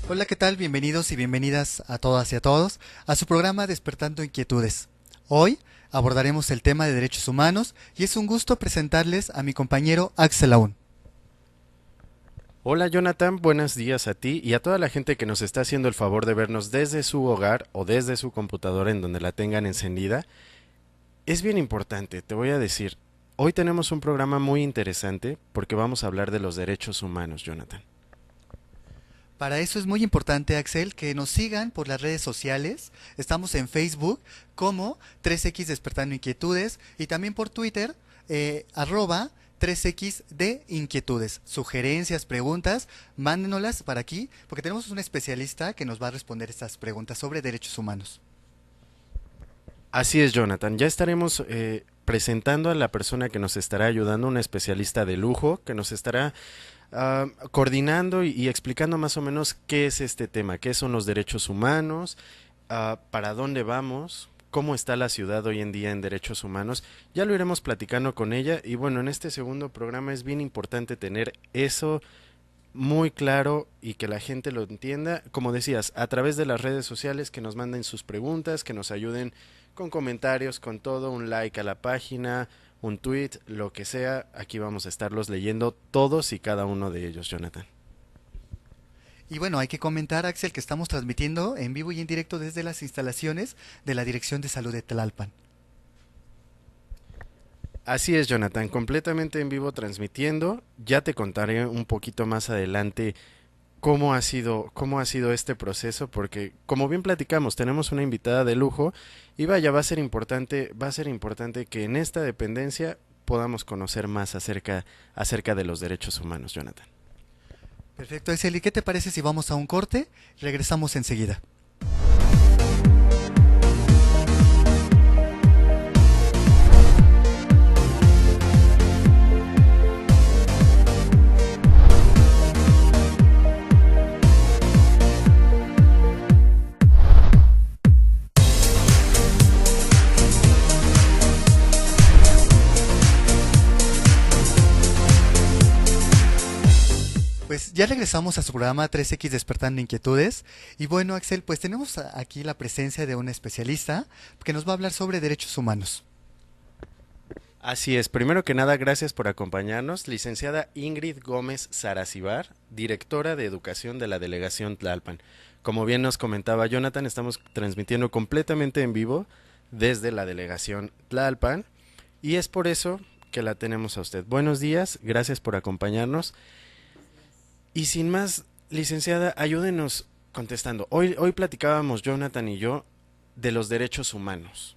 Hola, ¿qué tal? Bienvenidos y bienvenidas a todas y a todos a su programa Despertando Inquietudes. Hoy abordaremos el tema de derechos humanos y es un gusto presentarles a mi compañero Axel Aún. Hola Jonathan, buenos días a ti y a toda la gente que nos está haciendo el favor de vernos desde su hogar o desde su computadora en donde la tengan encendida. Es bien importante, te voy a decir, hoy tenemos un programa muy interesante porque vamos a hablar de los derechos humanos, Jonathan. Para eso es muy importante, Axel, que nos sigan por las redes sociales. Estamos en Facebook como 3X Despertando Inquietudes y también por Twitter, arroba 3X de Inquietudes. Sugerencias, preguntas, mándenoslas para aquí, porque tenemos un especialista que nos va a responder estas preguntas sobre derechos humanos. Así es, Jonathan, ya estaremos presentando a la persona que nos estará ayudando, una especialista de lujo que nos estará coordinando y explicando más o menos qué es este tema, qué son los derechos humanos, para dónde vamos, cómo está la ciudad hoy en día en derechos humanos. Ya lo iremos platicando con ella y bueno, en este segundo programa es bien importante tener eso muy claro y que la gente lo entienda, como decías, a través de las redes sociales, que nos manden sus preguntas, que nos ayuden con comentarios, con todo, un like a la página, un tweet, lo que sea, aquí vamos a estarlos leyendo todos y cada uno de ellos, Jonathan. Y bueno, hay que comentar, Axel, que estamos transmitiendo en vivo y en directo desde las instalaciones de la Dirección de Salud de Tlalpan. Así es, Jonathan, completamente en vivo transmitiendo. Ya te contaré un poquito más adelante cómo ha sido este proceso, porque como bien platicamos, tenemos una invitada de lujo y vaya, va a ser importante que en esta dependencia podamos conocer más acerca de los derechos humanos, Jonathan. Perfecto, Axel. ¿Y qué te parece si vamos a un corte? Regresamos enseguida. Pues ya regresamos a su programa 3X Despertando Inquietudes. Y bueno, Axel, pues tenemos aquí la presencia de una especialista que nos va a hablar sobre derechos humanos. Así es, primero que nada, gracias por acompañarnos, licenciada Ingrid Gómez Saracibar, directora de Educación de la Delegación Tlalpan. Como bien nos comentaba Jonathan, estamos transmitiendo completamente en vivo desde la Delegación Tlalpan y es por eso que la tenemos a usted. Buenos días, gracias por acompañarnos. Y sin más, licenciada, ayúdenos contestando. Hoy platicábamos Jonathan y yo de los derechos humanos.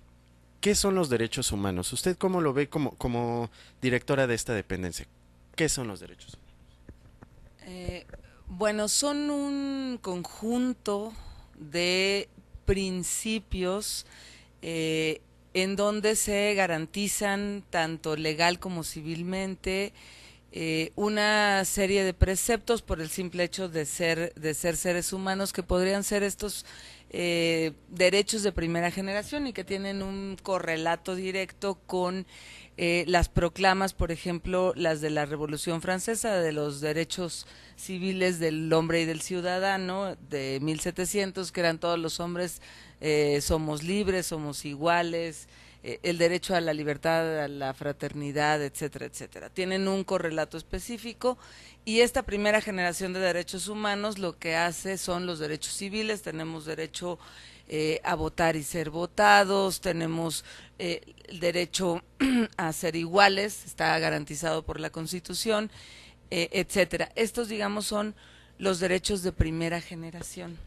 ¿Qué son los derechos humanos? ¿Usted cómo lo ve como directora de esta dependencia? ¿Qué son los derechos humanos? Bueno, son un conjunto de principios en donde se garantizan tanto legal como civilmente una serie de preceptos por el simple hecho de ser seres humanos, que podrían ser estos derechos de primera generación y que tienen un correlato directo con las proclamas, por ejemplo, las de la Revolución Francesa, de los derechos civiles del hombre y del ciudadano de 1700, que eran todos los hombres somos libres, somos iguales, el derecho a la libertad, a la fraternidad, etcétera, etcétera. Tienen un correlato específico y esta primera generación de derechos humanos lo que hace son los derechos civiles. Tenemos derecho a votar y ser votados, tenemos el derecho a ser iguales, está garantizado por la Constitución, etcétera. Estos, digamos, son los derechos de primera generación.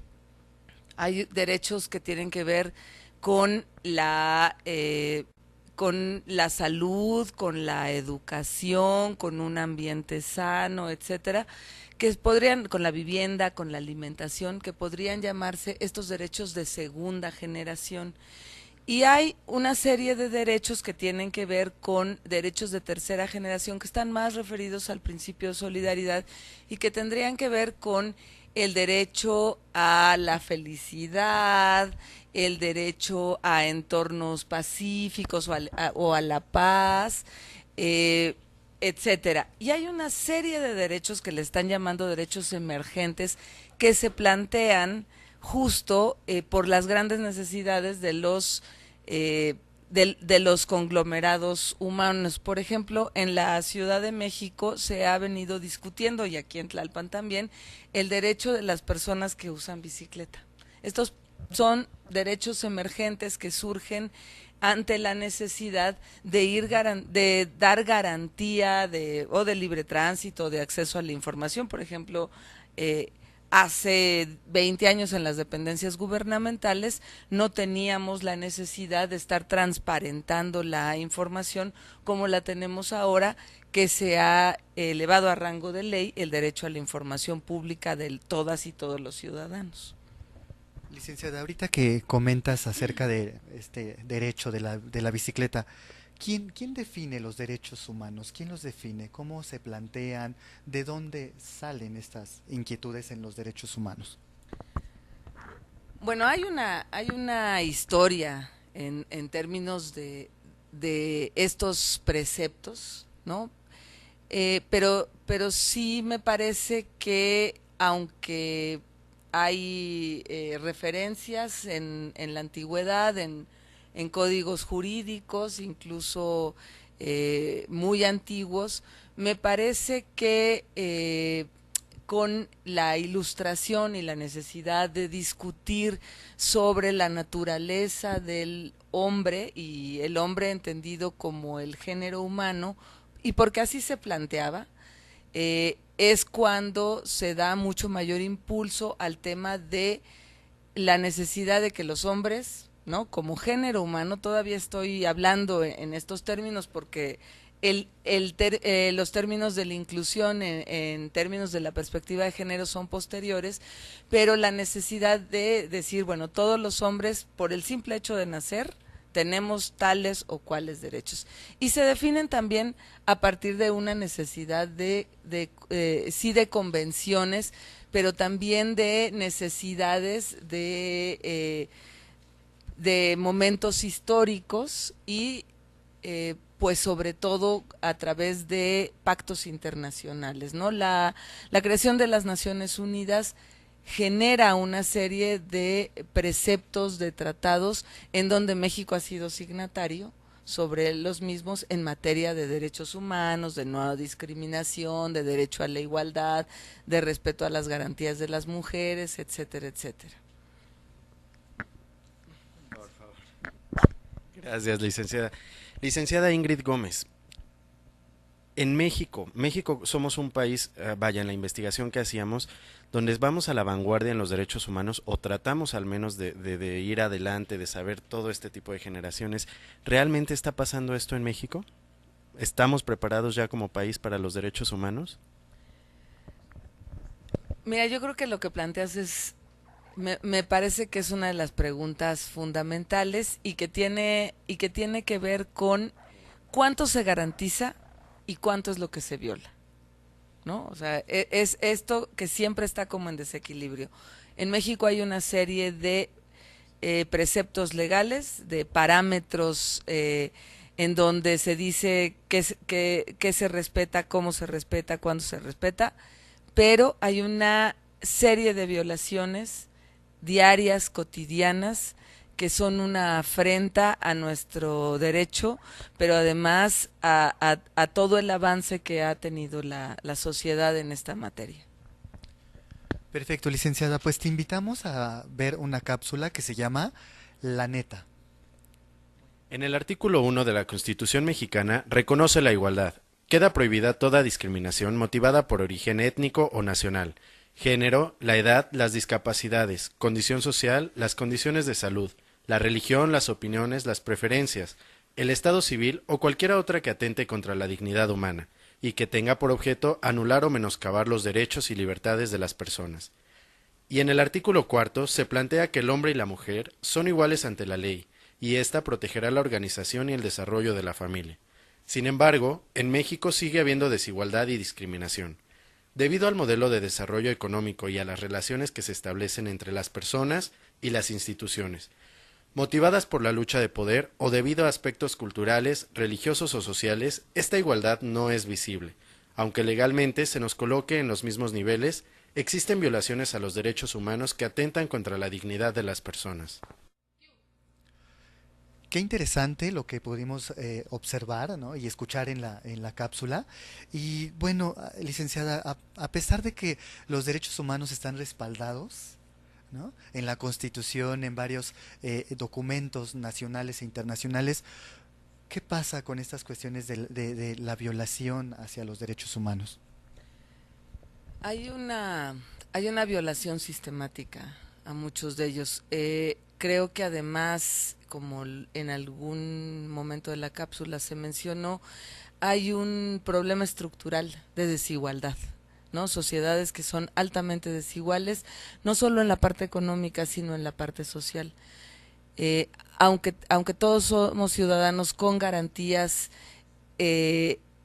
Hay derechos que tienen que ver con la salud, con la educación, con un ambiente sano, etcétera, que podrían, con la vivienda, con la alimentación, que podrían llamarse estos derechos de segunda generación. Y hay una serie de derechos que tienen que ver con derechos de tercera generación que están más referidos al principio de solidaridad y que tendrían que ver con el derecho a la felicidad, el derecho a entornos pacíficos o a la paz, eh, etcétera. Y hay una serie de derechos que le están llamando derechos emergentes que se plantean justo por las grandes necesidades de los conglomerados humanos. Por ejemplo, en la Ciudad de México se ha venido discutiendo, y aquí en Tlalpan también, el derecho de las personas que usan bicicleta. Estos son derechos emergentes que surgen ante la necesidad de dar garantía o de libre tránsito, de acceso a la información. Por ejemplo, hace 20 años en las dependencias gubernamentales no teníamos la necesidad de estar transparentando la información como la tenemos ahora, que se ha elevado a rango de ley el derecho a la información pública de todas y todos los ciudadanos. Licenciada, ahorita que comentas acerca de este derecho de la bicicleta, ¿quién define los derechos humanos? ¿Quién los define? ¿Cómo se plantean? ¿De dónde salen estas inquietudes en los derechos humanos? Bueno, hay una historia en términos de estos preceptos, ¿no? Pero sí me parece que aunque hay referencias en la antigüedad, en códigos jurídicos, incluso muy antiguos, me parece que con la ilustración y la necesidad de discutir sobre la naturaleza del hombre, y el hombre entendido como el género humano, y porque así se planteaba, es cuando se da mucho mayor impulso al tema de la necesidad de que los hombres, ¿no? Como género humano, todavía estoy hablando en estos términos porque los términos de la inclusión en términos de la perspectiva de género son posteriores, pero la necesidad de decir, bueno, todos los hombres, por el simple hecho de nacer, tenemos tales o cuales derechos. Y se definen también a partir de una necesidad sí de convenciones, pero también de necesidades de momentos históricos y pues sobre todo a través de pactos internacionales, ¿no? La creación de las Naciones Unidas genera una serie de preceptos, de tratados, en donde México ha sido signatario sobre los mismos en materia de derechos humanos, de no discriminación, de derecho a la igualdad, de respeto a las garantías de las mujeres, etcétera, etcétera. Por favor. Gracias, licenciada. Licenciada Ingrid Gómez, en México somos un país, vaya, en la investigación que hacíamos, donde vamos a la vanguardia en los derechos humanos, o tratamos al menos de ir adelante, de saber todo este tipo de generaciones. ¿Realmente está pasando esto en México? ¿Estamos preparados ya como país para los derechos humanos? Mira, yo creo que lo que planteas me parece que es una de las preguntas fundamentales y que tiene que ver con cuánto se garantiza y cuánto es lo que se viola, ¿no? O sea, es esto que siempre está como en desequilibrio. En México hay una serie de preceptos legales, de parámetros en donde se dice qué se respeta, cómo se respeta, cuándo se respeta, pero hay una serie de violaciones diarias, cotidianas, que son una afrenta a nuestro derecho, pero además a todo el avance que ha tenido la sociedad en esta materia. Perfecto, licenciada. Pues te invitamos a ver una cápsula que se llama La Neta. En el artículo 1 de la Constitución mexicana reconoce la igualdad. Queda prohibida toda discriminación motivada por origen étnico o nacional, género, la edad, las discapacidades, condición social, las condiciones de salud, la religión, las opiniones, las preferencias, el estado civil o cualquier otra que atente contra la dignidad humana y que tenga por objeto anular o menoscabar los derechos y libertades de las personas. Y en el artículo cuarto se plantea que el hombre y la mujer son iguales ante la ley, y ésta protegerá la organización y el desarrollo de la familia. Sin embargo, en México sigue habiendo desigualdad y discriminación, debido al modelo de desarrollo económico y a las relaciones que se establecen entre las personas y las instituciones, motivadas por la lucha de poder o debido a aspectos culturales, religiosos o sociales. Esta igualdad no es visible. Aunque legalmente se nos coloque en los mismos niveles, existen violaciones a los derechos humanos que atentan contra la dignidad de las personas. Qué interesante lo que pudimos observar, ¿no? Y escuchar en la cápsula. Y bueno, licenciada, a pesar de que los derechos humanos están respaldados, ¿no? En la Constitución, en varios documentos nacionales e internacionales, ¿qué pasa con estas cuestiones de la violación hacia los derechos humanos? Hay hay una violación sistemática a muchos de ellos. Creo que además, como en algún momento de la cápsula se mencionó, hay un problema estructural de desigualdad, ¿no? Sociedades que son altamente desiguales, no solo en la parte económica, sino en la parte social. Aunque todos somos ciudadanos con garantías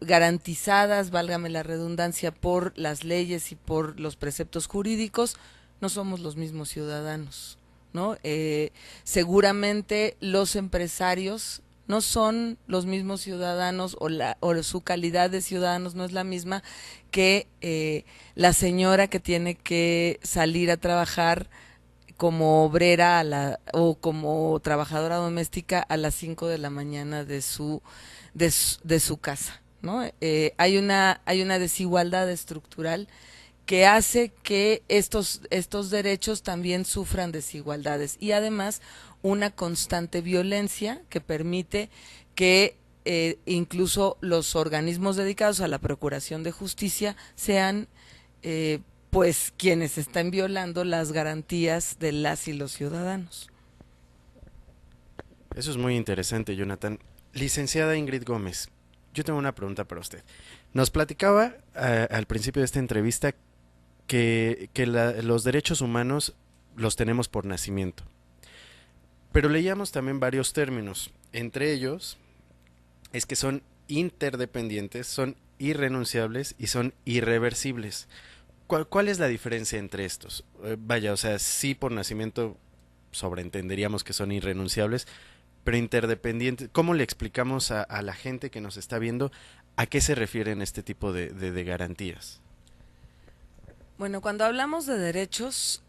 garantizadas, válgame la redundancia, por las leyes y por los preceptos jurídicos, no somos los mismos ciudadanos, ¿no? Seguramente los empresarios no son los mismos ciudadanos o su calidad de ciudadanos no es la misma que la señora que tiene que salir a trabajar como obrera o como trabajadora doméstica a las 5 de la mañana de su casa, ¿no? Hay una desigualdad estructural que hace que estos derechos también sufran desigualdades y además una constante violencia que permite que incluso los organismos dedicados a la procuración de justicia sean pues quienes están violando las garantías de las y los ciudadanos. Eso es muy interesante, Jonathan. Licenciada Ingrid Gómez, yo tengo una pregunta para usted. Nos platicaba al principio de esta entrevista que los derechos humanos los tenemos por nacimiento, pero leíamos también varios términos. Entre ellos es que son interdependientes, son irrenunciables y son irreversibles. ¿Cuál es la diferencia entre estos? Vaya, o sea, sí por nacimiento sobreentenderíamos que son irrenunciables, pero interdependientes. ¿Cómo le explicamos a la gente que nos está viendo a qué se refieren este tipo de garantías? Bueno, cuando hablamos de derechos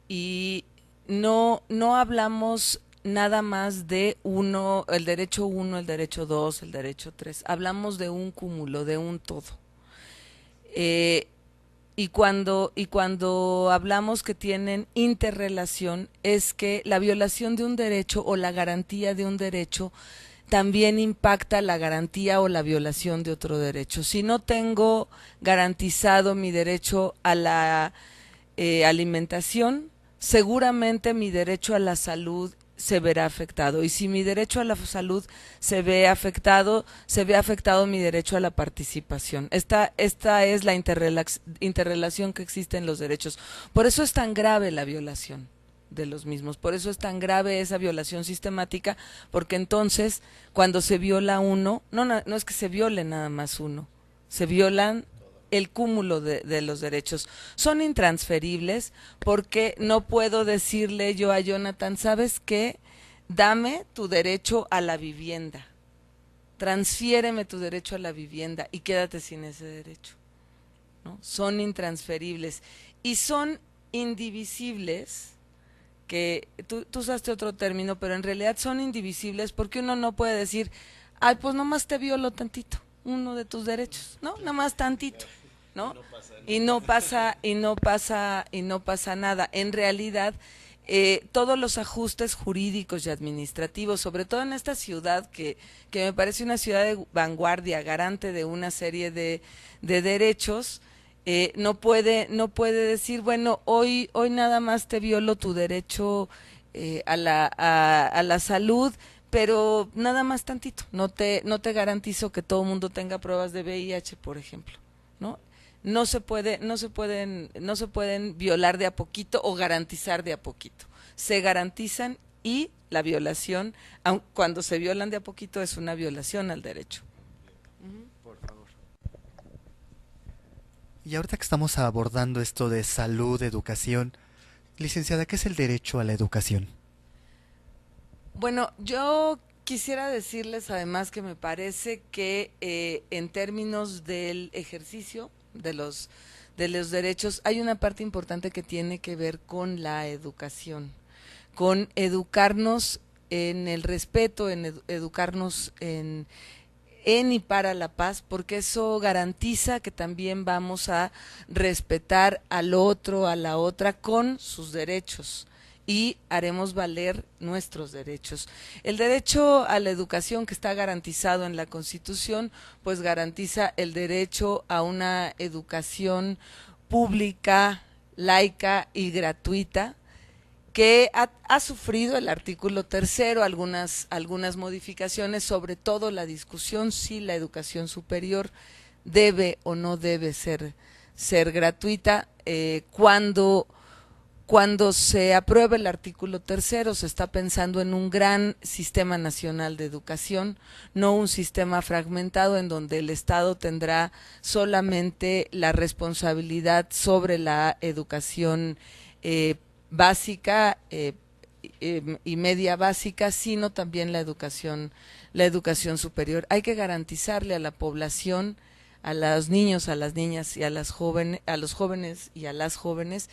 y no hablamos nada más de el derecho 1, el derecho 2, el derecho 3. Hablamos de un cúmulo, de un todo. Y cuando hablamos que tienen interrelación, es que la violación de un derecho o la garantía de un derecho también impacta la garantía o la violación de otro derecho. Si no tengo garantizado mi derecho a la alimentación, seguramente mi derecho a la salud se verá afectado. Y si mi derecho a la salud se ve afectado mi derecho a la participación. Esta es la interrelación que existe en los derechos. Por eso es tan grave la violación de los mismos. Por eso es tan grave esa violación sistemática, porque entonces cuando se viola uno, no es que se viole nada más uno, se violan el cúmulo de los derechos. Son intransferibles porque no puedo decirle yo a Jonathan, ¿sabes qué? Dame tu derecho a la vivienda, transfiéreme tu derecho a la vivienda y quédate sin ese derecho, ¿no? Son intransferibles y son indivisibles, que tú usaste otro término, pero en realidad son indivisibles porque uno no puede decir, ay, pues nomás te violo tantito, uno de tus derechos, ¿no? Nada más tantito, ¿no? Y no pasa nada. En realidad, todos los ajustes jurídicos y administrativos, sobre todo en esta ciudad que me parece una ciudad de vanguardia, garante de una serie de derechos, no puede decir, bueno, hoy nada más te violo tu derecho a la salud, pero nada más tantito. No te garantizo que todo el mundo tenga pruebas de VIH, por ejemplo, ¿no? No se pueden violar de a poquito o garantizar de a poquito. Se garantizan y la violación, cuando se violan de a poquito, es una violación al derecho. Por favor. Y ahorita que estamos abordando esto de salud, educación, licenciada, ¿qué es el derecho a la educación? Bueno, yo quisiera decirles además que me parece que en términos del ejercicio de los derechos hay una parte importante que tiene que ver con la educación, con educarnos en el respeto, educarnos en y para la paz, porque eso garantiza que también vamos a respetar al otro, a la otra, con sus derechos y haremos valer nuestros derechos. El derecho a la educación que está garantizado en la Constitución, pues garantiza el derecho a una educación pública, laica y gratuita, que ha sufrido el artículo 3 algunas modificaciones, sobre todo la discusión si la educación superior debe o no debe ser gratuita. Cuando se aprueba el artículo 3 se está pensando en un gran sistema nacional de educación, no un sistema fragmentado en donde el Estado tendrá solamente la responsabilidad sobre la educación básica y media básica, sino también la educación superior. Hay que garantizarle a la población, a los niños, a las niñas y a los jóvenes y a las jóvenes,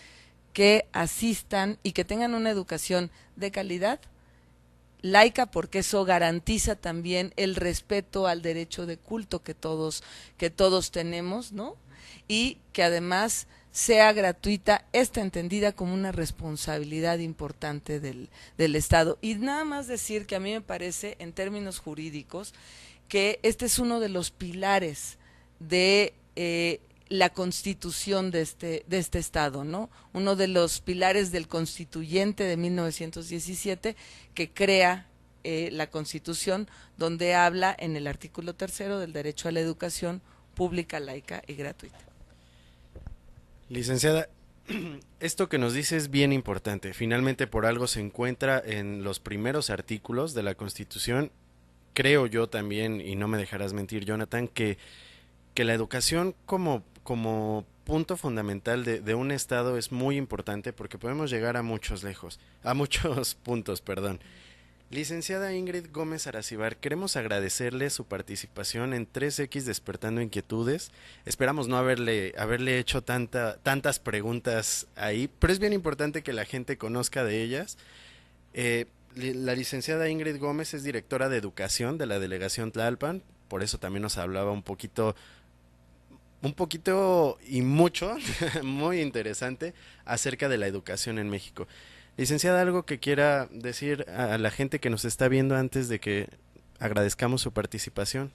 que asistan y que tengan una educación de calidad, laica, porque eso garantiza también el respeto al derecho de culto que todos tenemos, ¿no? Y que además sea gratuita, está entendida como una responsabilidad importante del Estado. Y nada más decir que a mí me parece, en términos jurídicos, que este es uno de los pilares de la constitución de este Estado, ¿no? Uno de los pilares del constituyente de 1917 que crea la Constitución, donde habla en el artículo 3 del derecho a la educación pública, laica y gratuita. Licenciada, esto que nos dice es bien importante. Finalmente, por algo se encuentra en los primeros artículos de la Constitución. Creo yo también, y no me dejarás mentir, Jonathan, que la educación como punto fundamental de un Estado es muy importante, porque podemos llegar a muchos puntos, perdón. Licenciada Ingrid Gómez Aracibar, queremos agradecerle su participación en 3X Despertando Inquietudes. Esperamos no haberle hecho tantas preguntas ahí, pero es bien importante que la gente conozca de ellas. La licenciada Ingrid Gómez es directora de Educación de la Delegación Tlalpan, por eso también nos hablaba un poquito y mucho, muy interesante, acerca de la educación en México. Licenciada, ¿algo que quiera decir a la gente que nos está viendo antes de que agradezcamos su participación?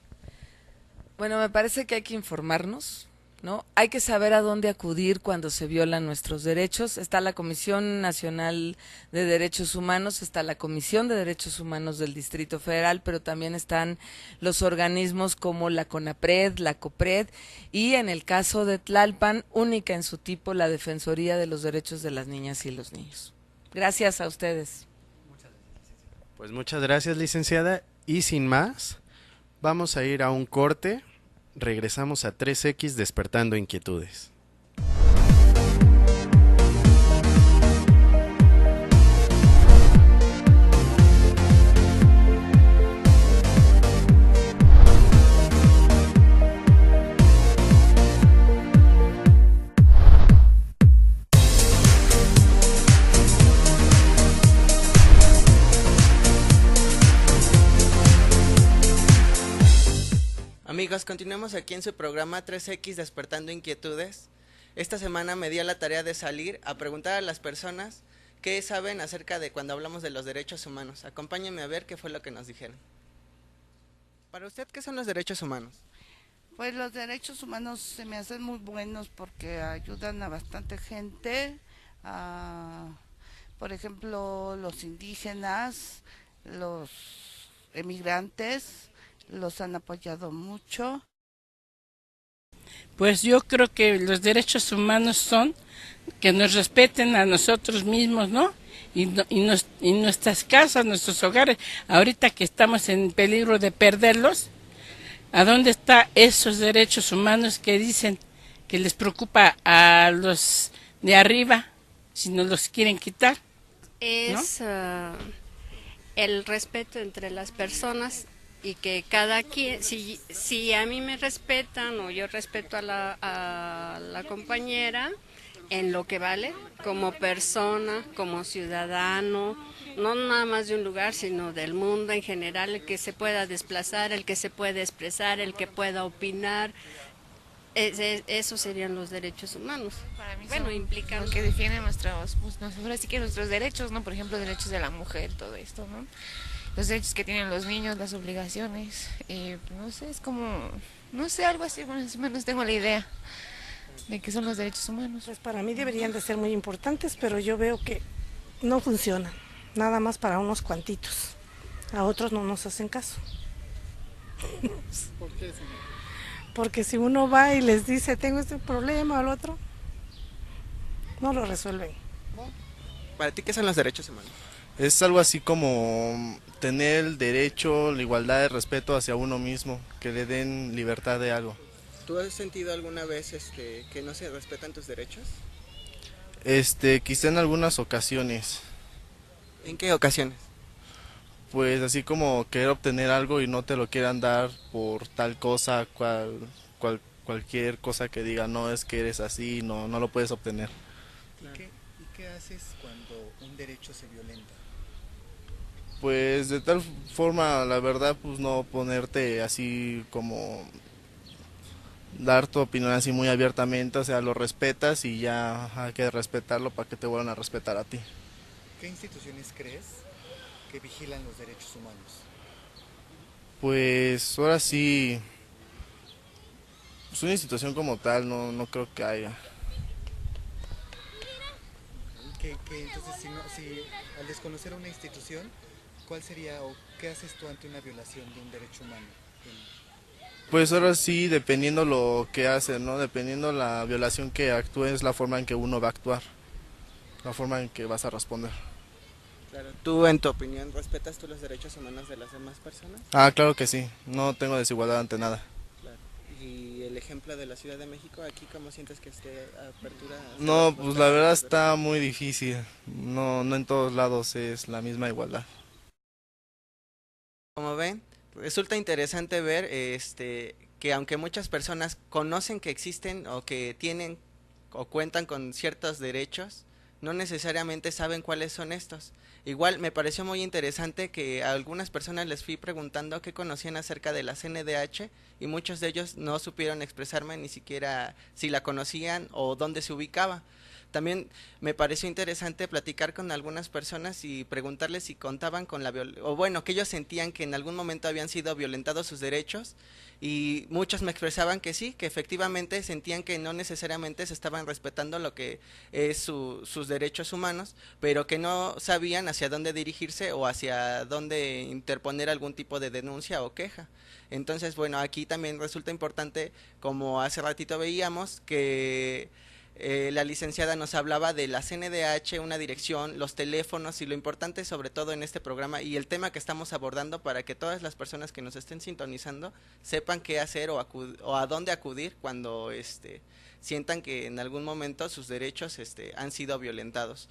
Bueno, me parece que hay que informarnos, ¿no? Hay que saber a dónde acudir cuando se violan nuestros derechos. Está la Comisión Nacional de Derechos Humanos, está la Comisión de Derechos Humanos del Distrito Federal, pero también están los organismos como la CONAPRED, la COPRED y, en el caso de Tlalpan, única en su tipo, la Defensoría de los Derechos de las Niñas y los Niños. Gracias a ustedes. Pues muchas gracias, licenciada. Y sin más, vamos a ir a un corte. Regresamos a 3X Despertando Inquietudes. Amigos, continuamos aquí en su programa 3X Despertando Inquietudes. Esta semana me di a la tarea de salir a preguntar a las personas qué saben acerca de cuando hablamos de los derechos humanos. Acompáñenme a ver qué fue lo que nos dijeron. Para usted, ¿qué son los derechos humanos? Pues los derechos humanos se me hacen muy buenos porque ayudan a bastante gente, por ejemplo, los indígenas, los emigrantes, los han apoyado mucho. Pues yo creo que los derechos humanos son que nos respeten a nosotros mismos, ¿no? Y nuestras casas, nuestros hogares, ahorita que estamos en peligro de perderlos, ¿a dónde están esos derechos humanos que dicen que les preocupa a los de arriba si nos los quieren quitar? Es el respeto entre las personas y que cada quien, si a mí me respetan o yo respeto a la compañera en lo que vale, como persona, como ciudadano, no nada más de un lugar, sino del mundo en general, el que se pueda desplazar, el que se pueda expresar, el que pueda opinar, esos serían los derechos humanos. Para mí bueno, implican lo que defiende nuestros, pues nosotros sí que nuestros derechos, ¿no? Por ejemplo, derechos de la mujer, todo esto, ¿no? Los derechos que tienen los niños, las obligaciones, no sé, es como, no sé, algo así, más o menos tengo la idea de qué son los derechos humanos. Pues para mí deberían de ser muy importantes, pero yo veo que no funcionan, nada más para unos cuantitos, a otros no nos hacen caso. ¿Por qué, señor? Porque si uno va y les dice tengo este problema al otro, no lo resuelven. ¿Para ti qué son los derechos humanos? Es algo así como tener el derecho, la igualdad, el respeto hacia uno mismo, que le den libertad de algo. ¿Tú has sentido alguna vez que no se respetan tus derechos? Quizá en algunas ocasiones. ¿En qué ocasiones? Pues así como querer obtener algo y no te lo quieran dar por tal cosa, cualquier cosa que diga, no, es que eres así, no lo puedes obtener. ¿Y qué haces cuando un derecho se violenta? Pues de tal forma, la verdad, pues no ponerte así como dar tu opinión así muy abiertamente, o sea, lo respetas y ya hay que respetarlo para que te vuelvan a respetar a ti. ¿Qué instituciones crees que vigilan los derechos humanos? Pues ahora sí, pues una institución como tal no creo que haya. Entonces, si al desconocer una institución, ¿cuál sería o qué haces tú ante una violación de un derecho humano? Pues ahora sí, dependiendo lo que hace, ¿no? Dependiendo la violación que actúe, es la forma en que uno va a actuar, la forma en que vas a responder. Claro. ¿Tú, en tu opinión, respetas tú los derechos humanos de las demás personas? Ah, claro que sí, no tengo desigualdad ante nada. Claro. ¿Y el ejemplo de la Ciudad de México, aquí cómo sientes que esté apertura? No, pues la verdad está muy difícil, no en todos lados es la misma igualdad. Como ven, resulta interesante ver que aunque muchas personas conocen que existen o que tienen o cuentan con ciertos derechos, no necesariamente saben cuáles son estos. Igual me pareció muy interesante que a algunas personas les fui preguntando qué conocían acerca de la CNDH y muchos de ellos no supieron expresarme ni siquiera si la conocían o dónde se ubicaba. También me pareció interesante platicar con algunas personas y preguntarles si contaban con o bueno, que ellos sentían que en algún momento habían sido violentados sus derechos, y muchos me expresaban que sí, que efectivamente sentían que no necesariamente se estaban respetando lo que es sus derechos humanos, pero que no sabían hacia dónde dirigirse o hacia dónde interponer algún tipo de denuncia o queja. Entonces, bueno, aquí también resulta importante, como hace ratito veíamos, que la licenciada nos hablaba de la CNDH, una dirección, los teléfonos y lo importante sobre todo en este programa y el tema que estamos abordando para que todas las personas que nos estén sintonizando sepan qué hacer o a dónde acudir cuando sientan que en algún momento sus derechos han sido violentados.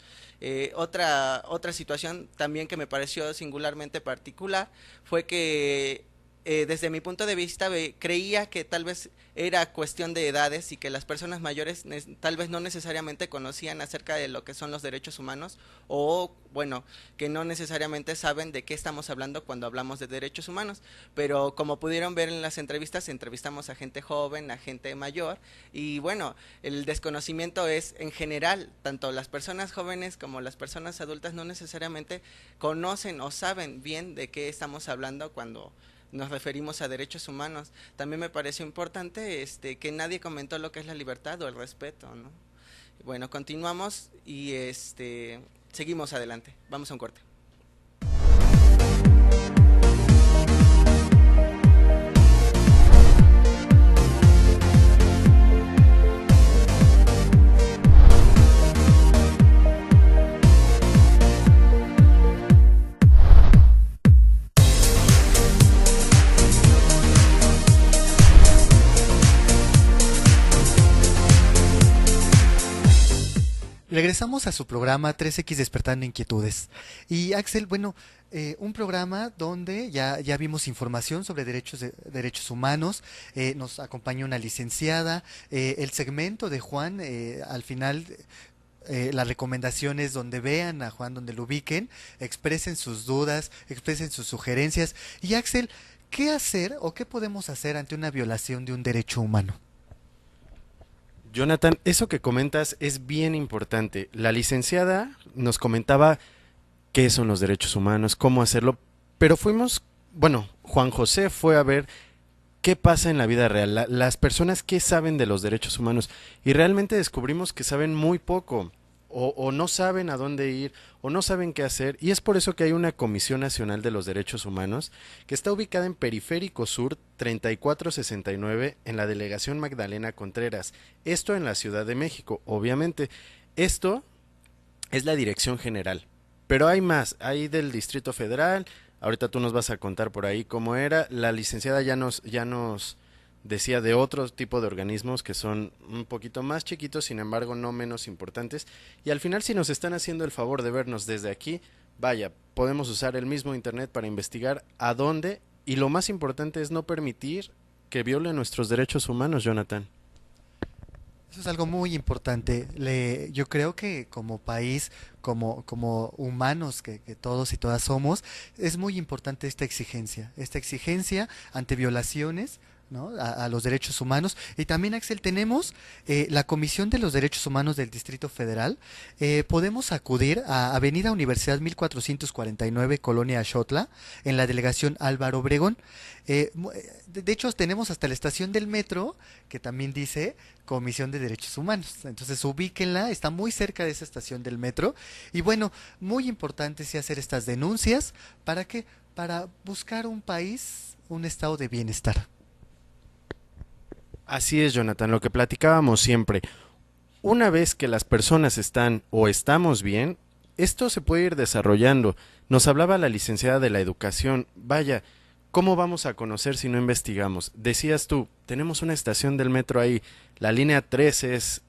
Otra situación también que me pareció singularmente particular fue que desde mi punto de vista creía que tal vez era cuestión de edades y que las personas mayores tal vez no necesariamente conocían acerca de lo que son los derechos humanos o bueno, que no necesariamente saben de qué estamos hablando cuando hablamos de derechos humanos, pero como pudieron ver en las entrevistas, entrevistamos a gente joven, a gente mayor y bueno, el desconocimiento es en general, tanto las personas jóvenes como las personas adultas no necesariamente conocen o saben bien de qué estamos hablando cuando nos referimos a derechos humanos. También me pareció importante que nadie comentó lo que es la libertad o el respeto, ¿no? Bueno, continuamos y seguimos adelante. Vamos a un corte. Regresamos a su programa 3X Despertando Inquietudes. Y Axel, bueno, un programa donde ya vimos información sobre derechos humanos, nos acompaña una licenciada, el segmento de Juan, al final las recomendaciones donde vean a Juan, donde lo ubiquen, expresen sus dudas, expresen sus sugerencias. Y Axel, ¿qué hacer o qué podemos hacer ante una violación de un derecho humano? Jonathan, eso que comentas es bien importante. La licenciada nos comentaba qué son los derechos humanos, cómo hacerlo, pero Juan José fue a ver qué pasa en la vida real, las personas qué saben de los derechos humanos, y realmente descubrimos que saben muy poco, o no saben a dónde ir, o no saben qué hacer, y es por eso que hay una Comisión Nacional de los Derechos Humanos que está ubicada en Periférico Sur 3469 en la Delegación Magdalena Contreras, esto en la Ciudad de México. Obviamente, esto es la dirección general, pero hay más, hay del Distrito Federal. Ahorita tú nos vas a contar por ahí cómo era. La licenciada ya nos decía de otro tipo de organismos que son un poquito más chiquitos, sin embargo no menos importantes, y al final, si nos están haciendo el favor de vernos desde aquí, vaya, podemos usar el mismo internet para investigar a dónde, y lo más importante es no permitir que violen nuestros derechos humanos, Jonathan. Eso es algo muy importante. Yo creo que como país, como humanos que todos y todas somos, es muy importante esta exigencia ante violaciones, ¿no?, a los derechos humanos. Y también, Axel, tenemos la Comisión de los Derechos Humanos del Distrito Federal. Podemos acudir a Avenida Universidad 1449, Colonia Axotla, en la delegación Álvaro Obregón. De hecho, tenemos hasta la estación del metro que también dice Comisión de Derechos Humanos. Entonces, ubíquenla, está muy cerca de esa estación del metro. Y bueno, muy importante sí hacer estas denuncias. ¿Para qué? Para buscar un país, un estado de bienestar. Así es, Jonathan, lo que platicábamos siempre. Una vez que las personas están o estamos bien, esto se puede ir desarrollando. Nos hablaba la licenciada de la educación. Vaya, ¿cómo vamos a conocer si no investigamos? Decías tú, tenemos una estación del metro ahí, la línea 3 es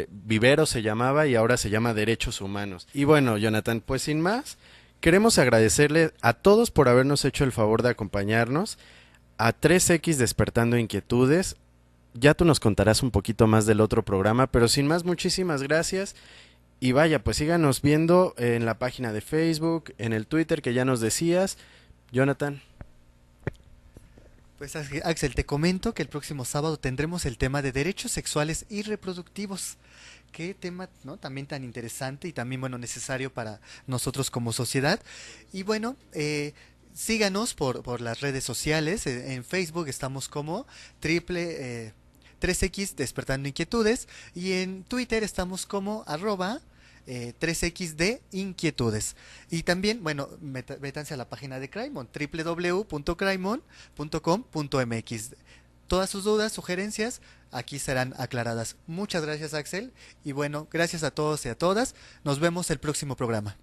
Vivero se llamaba y ahora se llama Derechos Humanos. Y bueno, Jonathan, pues sin más, queremos agradecerle a todos por habernos hecho el favor de acompañarnos a 3X Despertando Inquietudes. Ya tú nos contarás un poquito más del otro programa, pero sin más, muchísimas gracias. Y vaya, pues síganos viendo en la página de Facebook, en el Twitter que ya nos decías. Jonathan. Pues Axel, te comento que el próximo sábado tendremos el tema de derechos sexuales y reproductivos. Qué tema, ¿no?, también tan interesante y también, bueno, necesario para nosotros como sociedad. Y bueno, síganos por las redes sociales. En Facebook estamos como 3X Despertando Inquietudes, y en Twitter estamos como @3XD Inquietudes. Y también, bueno, métanse a la página de Craimon, www.craimon.com.mx. Todas sus dudas, sugerencias, aquí serán aclaradas. Muchas gracias, Axel, y bueno, gracias a todos y a todas. Nos vemos el próximo programa.